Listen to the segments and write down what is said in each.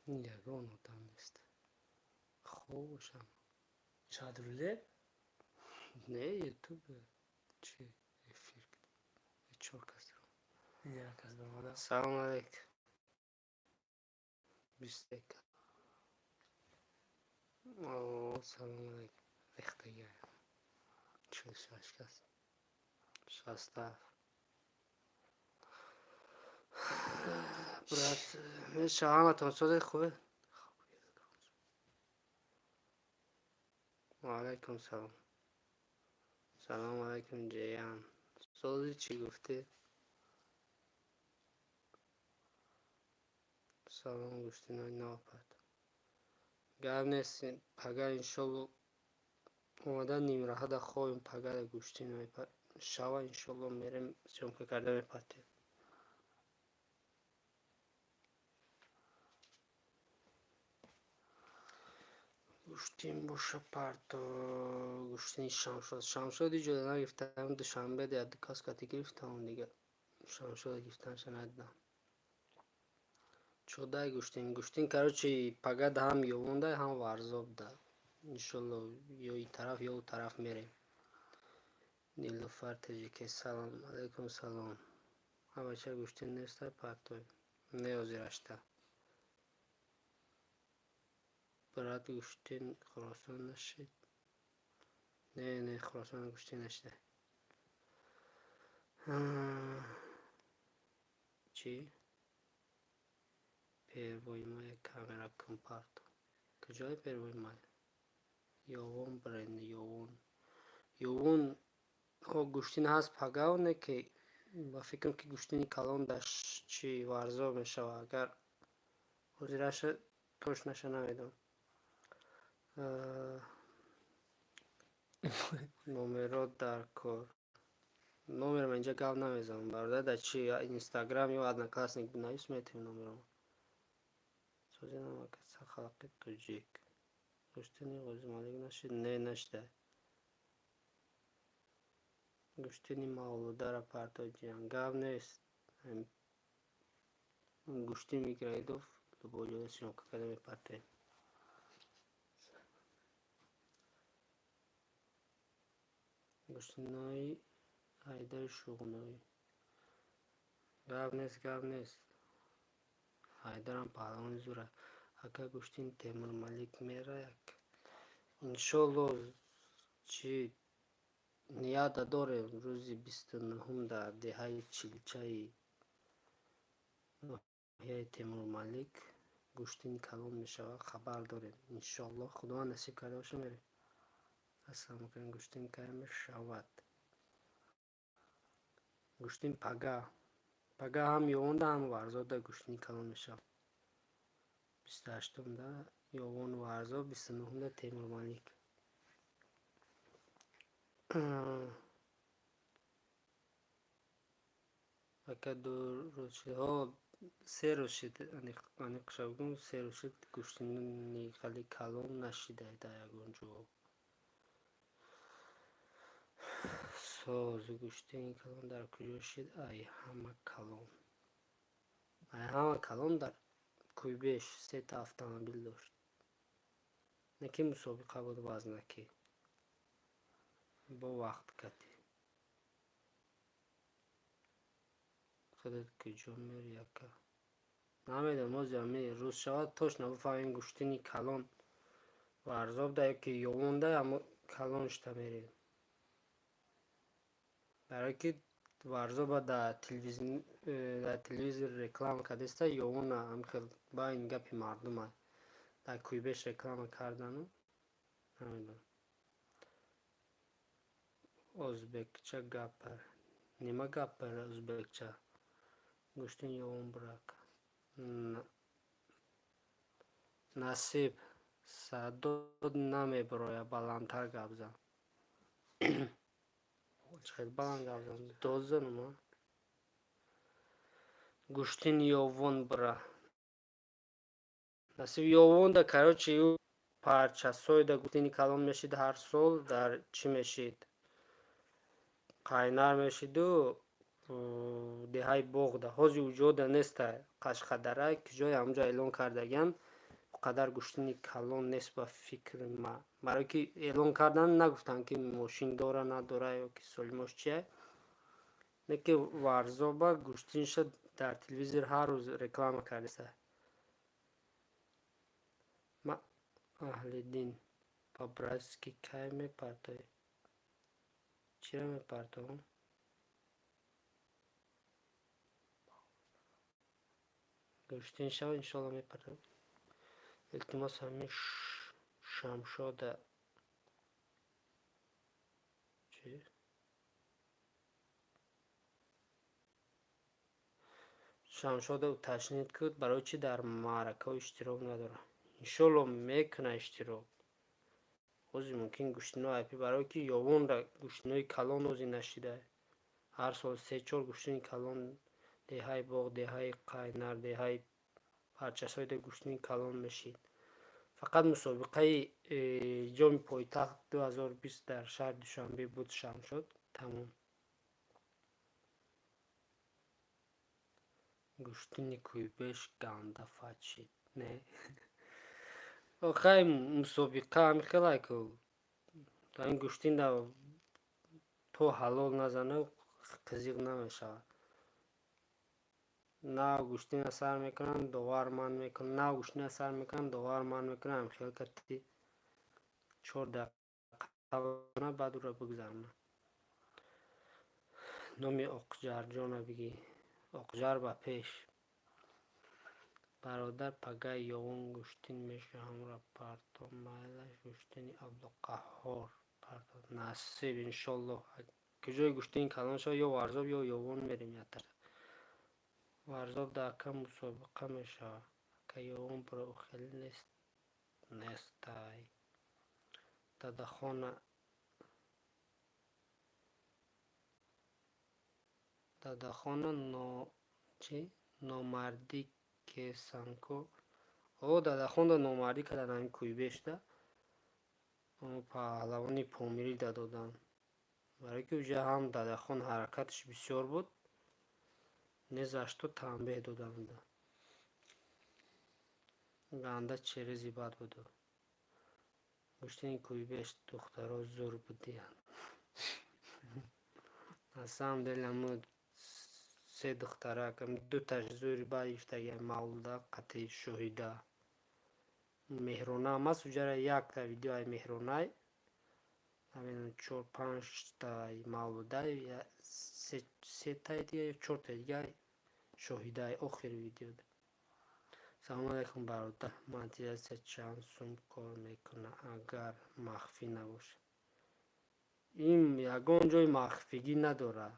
یگان آدم نیست خوشم چادرله نه یوتیوب چی افیر چور کس رو یا کس به مادا سلام علیکم 21 سلام علیکم ریختگی 46 کس 67 برات شهامتون صدای خوبه و علیکم سلام سلام علیکم جیان صدای چی گفته سلام گوشتینای ناپد گرم نیستیم پگر انشالله اومدن نیم راه در خواهیم پگر گوشتینای شوا انشالله میریم چونکه کرده میپتیم گوشتین باشه پرتا گوشتین شمشاد جدا نگفتم دوشنبه دیگه کاس کتی گرفتم دیگه شمشاد گفتنش ندیدم چودای گوشتین короче پگد هم یوونده هم ورزاب ده انشالله یا این طرف یا اون طرف میریم نیلوفر تجیکی سلام علیکم سلام ها بچه گوشتین نیسته پرتوی نیازی رشته برات گوشتین خراسان نشید نه خراسان گوشتین نشده چی؟ پیروی مای کامرا کمپارت کجای پیروی مای؟ یوون برند یوون گوشتین هست پگاونه که با فکرم که گوشتینی کلان داشت چی ورزا میشه اگر وزیرش توش نشه نمیدون نومرات در کار نومرم اینجا گاو نمیزنم برده در چی اینستاگرام یا ادنکلاسنیک بنایش میتیم نومرم سوزی نمکت خلقی توجیک گوشتینی غوزی مالک نشید نه نشده گوشتینی مولوده را پرتا جیان گاو نیست گوشتی میگرایدوف دو بوجود شنوکا کده میپرته گوشتینای ایدر شغنایی گاو نیست ایدرم پهلوان زوره اکا گوشتین تیمور ملیک میره یک انشالله چی نیاد داره روزی 29 در دهه چلچه ناحیه تیمور ملیک گوشتین کلان میشه خبر داریم انشالله خدا نصیب کرده باشه میره اصلا ممکن گوشتین کم شود گوشتین پگا هم یوونده هم ورزاده گوشتین کلان میشه 28 ده یوون ورزا 29 ده تیمور ملیک اکا دو روز شد ها 3 روز شد انیق شبگون 3 روز شد گوشتین خیلی کلان نشیده در یکونجو ساز گوشتین کلان در کجا شد ای همه کلان در کویبش 3 تا автомобил داشت نکی مسابقه بود وزنکی با وقت کتی خودت کجا میری یکا نمیدونم از یمی روز شود توش نبفهمین گوشتینی کلان ورزاب ده که یوونده اما کلان شده میریم برای که ورزاب در تلویزیون رکلام کدسته یوونه هم خیلی با این گپی مردم های در کویبش رکلام کردن نمیدونم ازبکچه گپر نیمه گپر ازبکچه گوشتین یوون برک نصیب سعداد نمیبروی بلندتر گپ زن خیلی بلند گپ زن دوزنم گوشتین یوون بره نصیب یوون ده короче یو پرچسای ده گوشتینی کلان میشید هر سال در چی میشید قاینر میشید و деҳаи боғда ҳози уҷода неста қашқадара ки ҷои ҳамҷо эълон кардаган қадар гуштини калон нест ба фикри ма. Барои ки эълон кардан нагуфтанд ки мошин дора надора ё ки солимош чия. Неки варзоба гуштинша дар телевизор ҳар рӯз реклама кардеста. Ма аҳли дин по-братски кай мепартои? Чира мепартоам? Гуштин шава иншалло мепартоам. Илтимос ҳамин шамшода чӣ? Шамшода уташнид куд барои чи дар маъракаҳо иштирок надорад. Иншалло мекуна иштирок. Ози мумкин гуштино айпи барои ки ёвонра гуштинои калон ози нашида. Ҳар сол 3-4 гуштини калон деҳаи боғ, деҳаи қайнар, деҳаи парчасоида гуштини калон мешид. Фақат мусобиқаи ҷоми пойтахт 2020 дар шаҳри Душанбе буд шамшод. Тамом. Гуштини кӯйбеш ганда фачид. Не. Охай мусобиқа ҳами хелай ку. То ин гуштин да то ҳалол назана қизиқ намешавад. На гуштина сар мекунанд, довар ман мекунанд. На гуштина сар мекунанд, довар ман мекунанд. Хел кати 4 дақиқа баъд ура бигзарона. номи оқҷарҷона бигӣ. оқҷар ба пеш. бародар пагай ёвон гуштин мешаҳамра парто майлаш гуштини абдуқаҳҳор парто насиб иншалло. Куҷои гуштини калон шава ё варзоб ё ёвон мерем ятар. варзоб дака мусобиқа мешава. Ака ёвон про хели нест. Нестай. Дадахона чи номардӣ кесанко. Дадахонда номардӣ кадан ҳамин кӯйбешда. Паҳлавони помирӣ дадодан. барои ки уҷа ҳам дадахон ҳаракатш бисёр буд. Незашто танбеҳ додан буда. Ганда черези бад буду. гуштини кӯйбеш духтаро зур будиян. На самом деле ҳамун 3 духтарак, 2 таш зури бад ифтагиан мавлуда қати шоҳида. Меҳрона ҳам аст уҷара 1 та видеои меҳронай. 4-5 та мавлудай 3 та дига ё 4 та дига шоҳидаи охири видеода. салому алайкум бародар. Монетизация чанд сум кор мекуна агар махфӣ набошад? ин ягон ҷои махфигӣ надорад.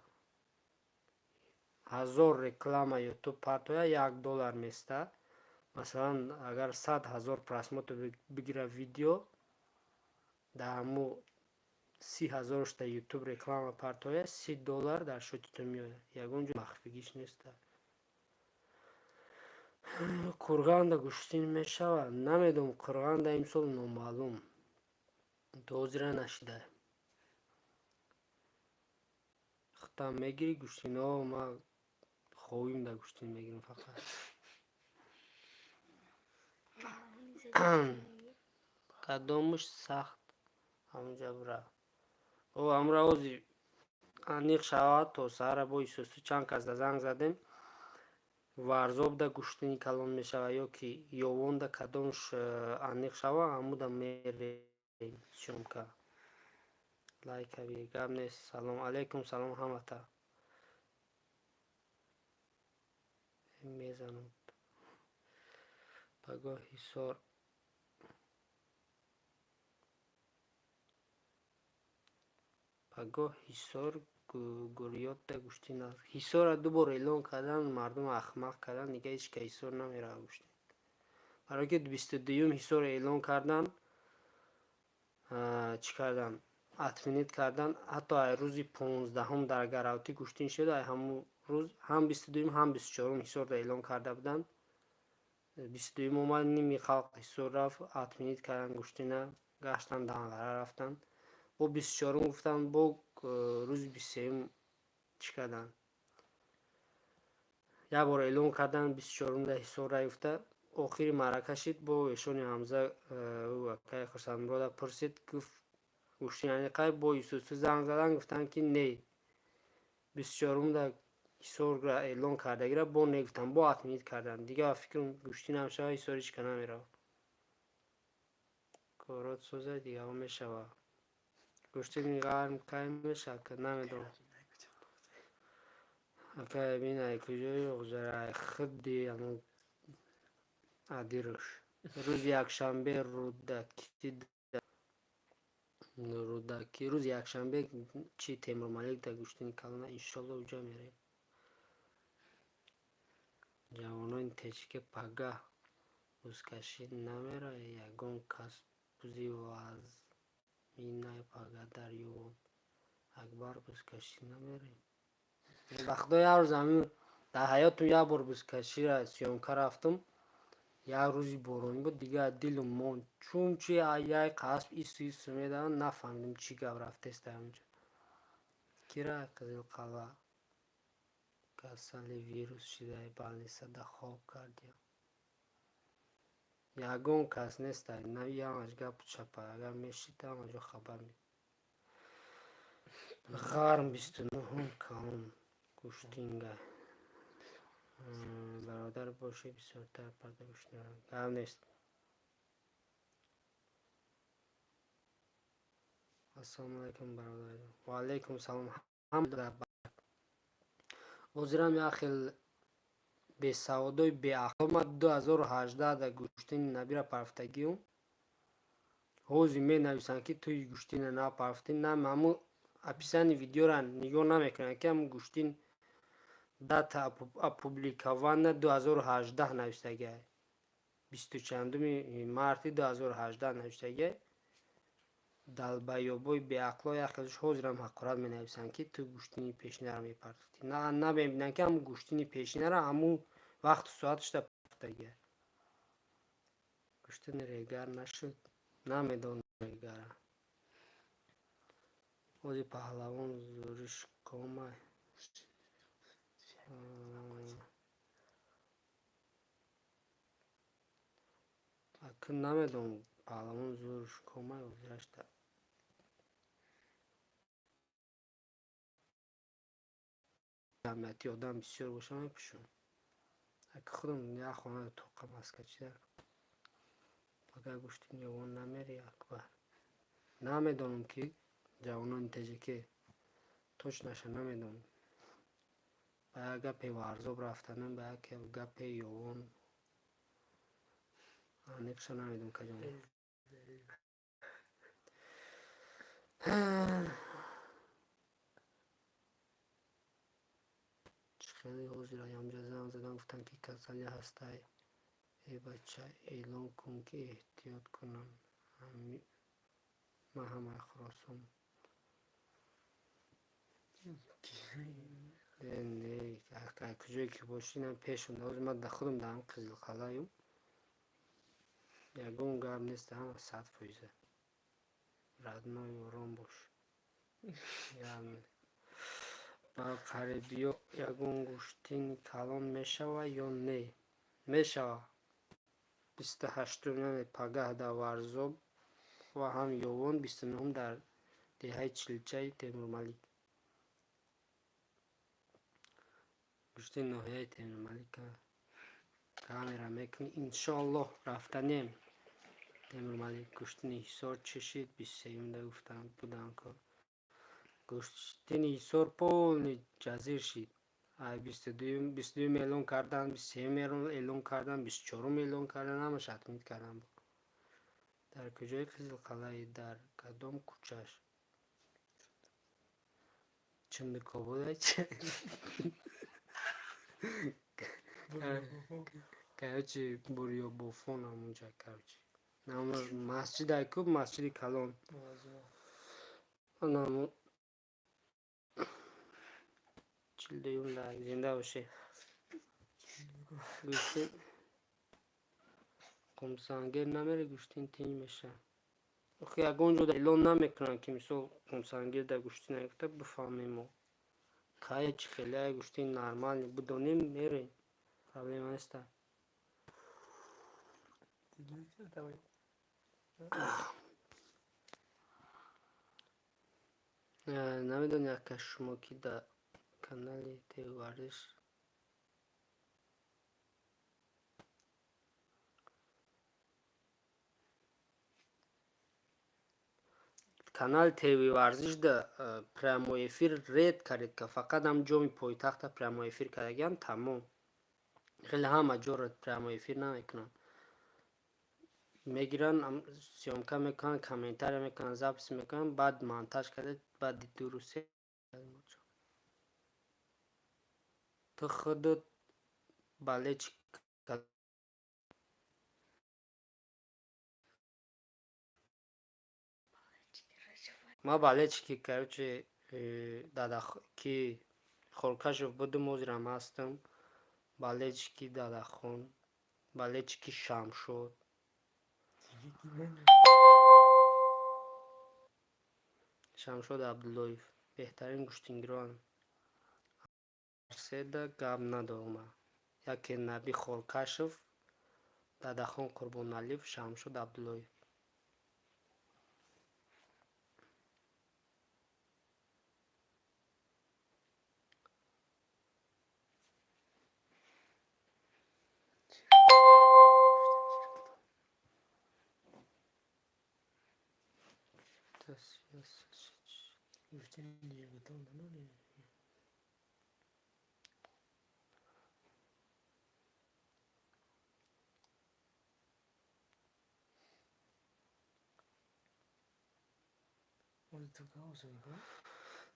1000 реклама ютуб партоя $1 места. Масалан агар 100,000 просмотр бигира видео да ҳамо 30,000 ютуб реклама партоя $30 дар шоти ту меояд. ягон ҷо махфигиш неста. Курғанда гуштин мешавад? Намедонам. Курғанда имсол номаълум. То ҳозира нашида. хутам мегири гуштино ма хоҳим да гуштин мегирам фақат. кадомуш сахт ҳамҷа бура. амра ози аниқ шавад то сара бо исосу чанд казда занг задем. варзобда гуштини калон мешава ё ки ёвонда кадомш аниқ шава ҳамуда мерем сёмка. лайка би гап нест. салому алайкум. салом ҳамата. мезанам пагоҳ ҳисор пагоҳ ҳисор гурётда гуштин аст. ҳисора дубор эълон кардан мардум ахмақ кардан дига ҳечка ҳисор намерава гуштин. барои ки 22 ҳисор эълон кардан чӣ кардан атминит кардан. ҳатто ай рӯзи 15 дар гаравтӣ гуштин шуд. ай ҳамун рӯз ҳам 22 ҳам 24 ҳисорда эълон карда буданд. 22 омад ними халқ ҳисор рафт атминит кардан гуштина гаштан данғара рафтанд. бо 24 гуфтанд бо рӯзи 23 чӣ кардан یه بار اعلان کردن 24 حصار رفته آخری معرکه شد با ایشون حمزه و که خرسندمراد پرسید گفت گوشتینی قای با یوسف زنگ زدن گفتن که نه 24 حصار اعلان کرده گیره با نگفتن با حتمیت کردن دیگه فکرم گوشتین همشه حصارش کنه میره کارات سوزه دیگه هم میشه گوشتین گرم که میشه که نمیدونم اگه بینه کجای اغزره خود دیگه عدیرش روز یک شنبه رودکی روز یک شنبه چی تیمور ملک در گوشتین کلانه انشالله اونجا میریم جوانان تیچی که پگه بزکشی نمیره یگان کس بزی و از مینه پگه در یوان اکبر بزکشی نمیره بخدا یه روز همین در حیاتم یه بار بزکشی را سیانکه رفتم یک روزی بارانی بود دیگه دلم ماند چون چی یک قصب ایستو میدن نفهمیدم چی گپ رفته است همینجا کیره قزل قلعه کسل ویروس شده بالنیسه در خواب کردیم یگان کس نیست نه یه همش گپ چپه اگر میشید همجا خبر می غرم 29 کلان گوشتینگه برادر باشه بسیارتر پرده گوشتینگه گرم نیست السلام علیکم برادر و علیکم سلام هم حضرم یا خیل به سوادای به اقامت 2018 در گوشتین نبیره پرفتگیم حوزی می نویسن که توی گوشتین نه پرفتین نه ممو اپیسن ویدیو را نگاه نمیکنن که هم گوشتین داتا اپوبلیکوان 2018 نوشتگه 24 مارت 2018 نوشتگه دل بیابوی به اقلای اخیلش حضرم حقارت می نویسن که تو گوشتینی پیشینه را می پرفتی نه ببینن که هم گوشتینی پیشینه را همون وقت ساعتش در پرفتگه گوشتین ریگر نشد نمیدون ریگره اوزی پهلوان زورش کامه اکن نمیدون پهلوان زورش کامه اوزیرش در جمعیتی آدم بسیار باشه میپشون اگه خودم یه خانه توقع مسکه چی در اگر گوشتین جوان نمیری اکبر نمیدونم که جوانان تجه که توش نشه نمیدونم باید گپی ورزاب رفتنم باید که گپی یوان نکشو نمیدونم که جوان خیلی حوزی را همجا زنگ زدن گفتن که کسلی هسته ای بچه اعلان کن که احتیاط کنم من همه خراسم نه کجایی که باشی نم پیشم دوز من در خودم در هم قزل قلعیم یگون گرم نیست همه 100% ردنای آرام باش با قریبی ها یگون گوشتین کلان میشوه یا نه میشوه 28 پگه در ورزاب و هم یوان 29 در دهه چلچه تیمور ملک گوشتین ناحیه تیمور ملک کامیرا میکنی انشالله رفتنیم تیمور ملک گوشتین حصار چشید 23 در گفتن بودن که گوشتین حصار پول جزیر شید 22 میلیون کردن 23 میلیون کردن 24 میلیون کردن همه شتمید کردن با در کجای قزل قلعه در کدام کوچش چند کابوده چه کهچی بوریا بوفون همونجا کهچی نامو مسجد ایکوب مسجد کلان نامو چل دیون لایک زنده باشه گوشتین قمسانگیر نمیره گوشتین تین میشه اخی اگه جو در اعلان نمیکنن که مثل قمسانگیر در گوشتین نگفته بفهمیم ما که چی خیلی گوشتین نرمال بدونیم میریم проблема нест. намедонӣ яка шумо ки дар канали ТВ варзиш канали ТВ варзиш да прямой эфир ред кард ка фақат ам ҷоми пойтахта прямой эфир кардагиам тамом. хеле ҳама ҷора прямой эфир намекунанд. мегиранд сёмка мекунанд, комментария мекунанд, запис мекунанд, баъд монтаж карда баъд дурусе ту худут балеч ма балечки короче ки Хоркашов будум озирам ҳастам, балечки Дадахон, балечки Шамшод, Шамшод Абдуллоев беҳтарин гуштингироам. седа гап надорма. Яке Наби Хоркашов, Дадахон Қурбоналиев, Шамшод Абдуллоев.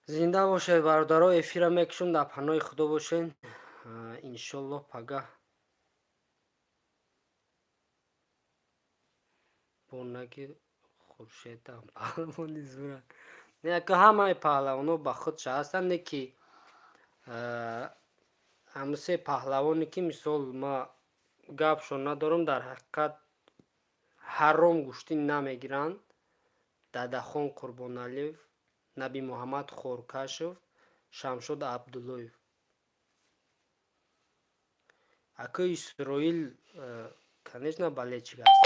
зинда бошед бародаро, эфира мекушем, дар паноҳи худо бошен. иншоллоҳ пагаҳ бонаги хуршедам паҳлавони зура. яка ҳамаи паҳлавоно ба худша ҳастанд, не ки ҳамусе паҳлавоне ки мисол ма гапшон надорам, дар ҳақиқат ҳаром Гуштини намегиранд. Дадахон Қурбоналиев, Набимухаммад Хоркашов, Шамшод Абдуллоев. ака Исроил конечно балечик аст.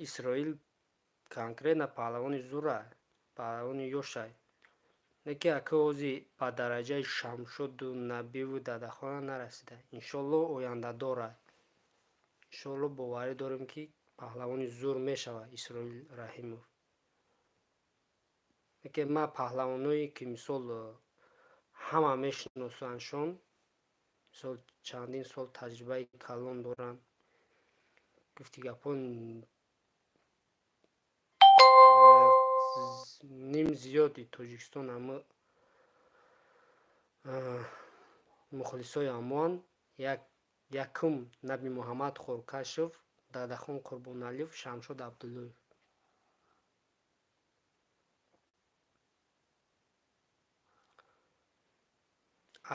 Исроил конкретно паҳлавони зура, паҳлавони ёшай. неки ака ози ба дараҷаи Шамшоду Набиву Дадахона нарасида. иншоллоҳ оянда дорад. иншоллоҳ боварӣ дорем ки паҳлавони зур мешавад Исроил Раҳимов. неки ма паҳлавоное ки мисол ҳама мешиносандшон, мисол чандин сол таҷрибаи калон доранд, гуфти гапон ним зиёди Тоҷикистон ама мухлисои амоанд. якум Набимухаммад Хоркашов, Дадахон Қурбоналиев, Шамшод Абдуллоев.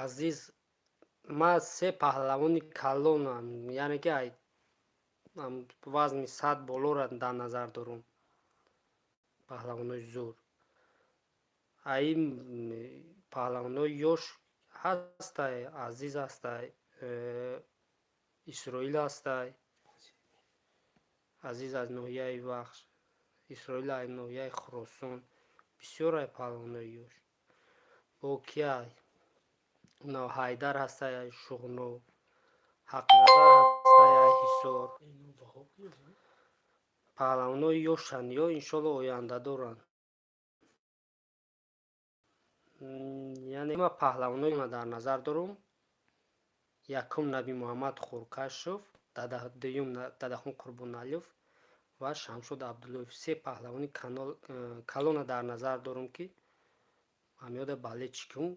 азиз, ма се паҳлавони калонам, яъне ки вазни 100 болора дар назар дорам. паҳлавонои зур. аи паҳлавонои ёш ҳастай, азиз ҳастай, Исроил ҳастай, азиз аз ноҳияи Вахш, Исроил аз ноҳияи Хӯросон, бисёрай паҳлавонои ёш. бокиай Ҳайдар ҳастай аз Шуғнов, Ҳақназар ҳастай аз Ҳисор. паҳлавонои ёшанд ё иншоллоҳ оянда доранд. яъне ма паҳлавонои дар назар дорам. якум Набимухаммад Хоркашов, дуюм Дадахон Қурбоналиев ва Шамшод Абдуллоев. се паҳлавони калона дар назар дорам ки ҳамёда балечикум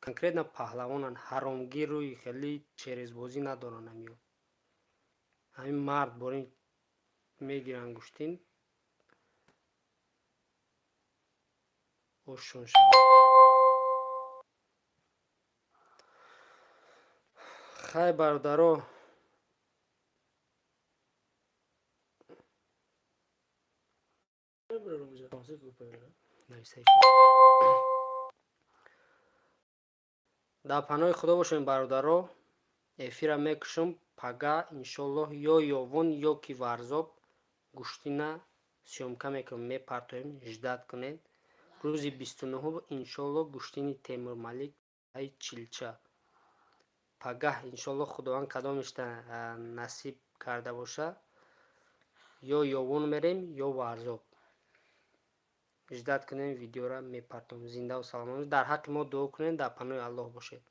конкретно паҳлавонанд, ҳаромгируи хеле черезбозӣ надоранд. ҳамин мард борин мегиранд Гуштин ошон шавад. хай бародаро, дар паноҳи худо бошем бародаро. Эфира мекушам пага иншоллоҳ ё ёвон ё ки варзоб Гуштина сёмка мекунем, мепартоем Ждат кунед. рӯзи 29 иншоллоҳ Гуштини Темурмалик ай Чилча. Пагах иншоллоҳ худованд кадомишта насиб карда боша, ё ёвон мерем ё варзоб. Ждат кунем, видеора мепартом. Зинда ва саломат дар ҳаққи мо дуо кунед, дар паноҳи Аллоҳ бошед.